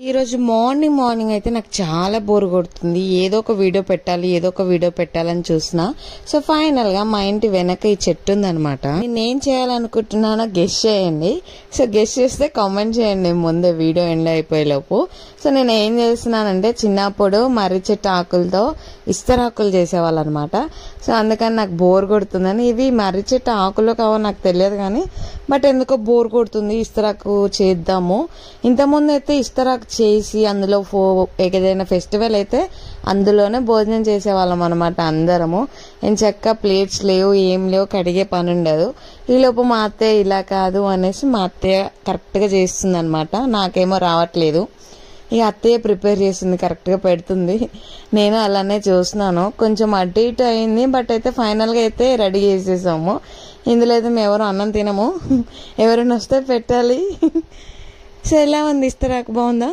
ఈ రోజు మార్నింగ్ అయితే నాకు చాలా బోర్ కొడుతుంది. ఏదో ఒక వీడియో పెట్టాలని చూసినా. సో ఫైనల్ గా మా ఇంటి వెనక ఈ చెట్టు ఉందనమాట. నేనేం చేయాలనుకుంటున్నానో గెస్ చేయండి. సో గెస్ చేస్తే కామెంట్ చేయండి ముందే వీడియో ఎండ్ అయిపోయే లోపు. సో నేను ఏం చేస్తున్నానంటే చిన్నప్పుడు మర్రి చెట్టు ఆకులతో ఇస్తరాకులు చేసేవాళ్ళు అనమాట. సో అందుకని నాకు బోర్ కొడుతుందని, ఇవి మర్రి చెట్టు ఆకులు కావో నాకు తెలియదు కానీ బట్ ఎందుకో బోర్ కొడుతుంది, ఇస్తరాకు చేద్దాము. ఇంతకుముందు అయితే ఇస్తరాకు చేసి అందులో ఏదైనా ఫెస్టివల్ అయితే అందులోనే భోజనం చేసేవాళ్ళం అనమాట అందరము. ఎంచక్క ప్లేట్స్ లేవు, ఏం లేవు, కడిగే పని ఉండదు. ఈలోపు మా అత్తయ్య ఇలా కాదు అనేసి మా అత్తయ్య కరెక్ట్గా చేస్తుంది అనమాట. నాకేమో రావట్లేదు. ఇక అత్తయ్య ప్రిపేర్ చేసింది, కరెక్ట్గా పెడుతుంది. నేను అలానే చూస్తున్నాను. కొంచెం అటు ఇటు అయింది, బట్ అయితే ఫైనల్గా అయితే రెడీ చేసేసాము. ఇందులో అయితే మేము ఎవరు అన్నం తినము, ఎవరైనా వస్తే పెట్టాలి. సో ఎలా ఉంది ఇస్తరాకు, బాగుందా?